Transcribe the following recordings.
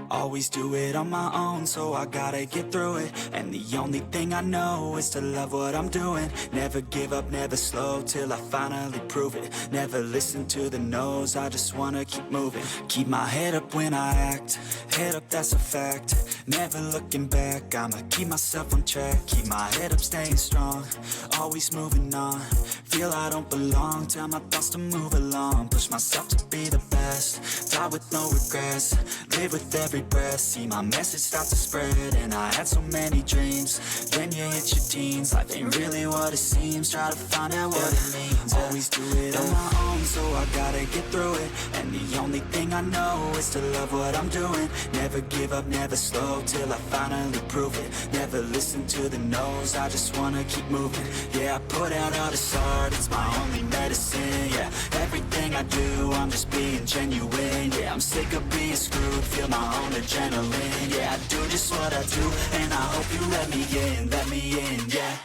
Always do it on my own, so I gotta get through it. And the only thing I know is to love what I'm doing. Never give up, never slow, till I finally prove it. Never listen to the no's, I just wanna keep moving. Keep my head up when I act, head up, that's a fact. Never looking back, I'ma keep myself on track. Keep my head up, staying strong, always moving on. Feel I don't belong, tell my thoughts to move along. Push myself to be the best, die with no regrets. Live with every breath, see my message start to spread. And I had so many dreams, then you hit your teens. Life ain't really what it seems, try to find out what it means. Always do it on my own, so I gotta get through it. And the only thing I know is to love what I'm doing. Never give up, never slow, till I finally prove it. Never listen to the no's, I just wanna keep moving. Yeah, I put out all this art, it's my only medicine. Yeah, everything I do, I'm just being genuine. Yeah, I'm sick of being screwed, feel my own adrenaline. Yeah, I do just what I do, and I hope you let me in, yeah.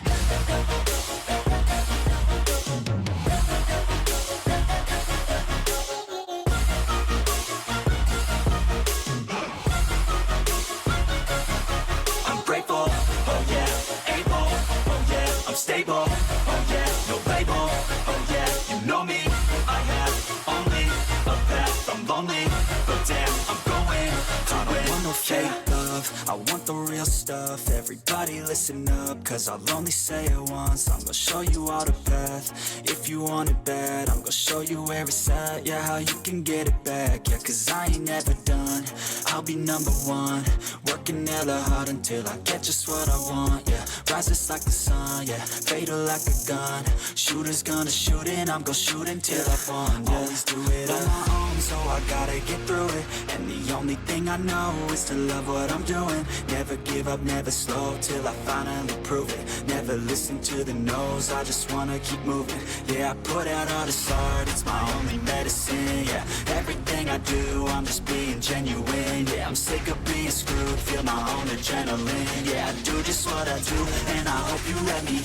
I'm grateful, oh yeah, able, oh yeah, I'm stable, oh yeah, no label, oh yeah, you know me, I have only a path, I'm lonely, but damn, I'm going to win. I don't want no fake love, I want the real stuff. Everybody listen up, cause I'll only say it once. I'm gonna show you all the path, if you want it bad. I'm gonna show you where it's at, yeah, how you can get it back. Yeah, cause I ain't never done, I'll be number one. Working hella hard until I get just what I want, yeah. Rises like the sun, yeah, fatal like a gun. Shooters gonna shoot and I'm gonna shoot until I won, yeah. Always do it on my own, so I gotta get through it. And the only thing I know is to love what I'm doing. Never give up, never slow, till I finally prove it. Never listen to the no's, I just wanna keep moving. Yeah, I put out all this art, it's my only medicine. Yeah, everything I do, I'm just being genuine. Yeah, I'm sick of being screwed, feel my own adrenaline. Yeah, I do just what I do, and I hope you let me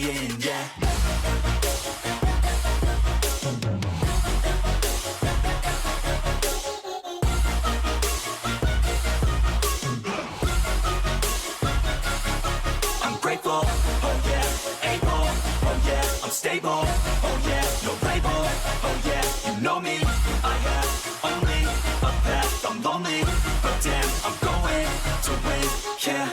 in, yeah. Grateful, oh yeah, able, oh yeah, I'm stable, oh yeah, no label, oh yeah, you know me, I have only a path, I'm lonely, but damn, I'm going to win, yeah.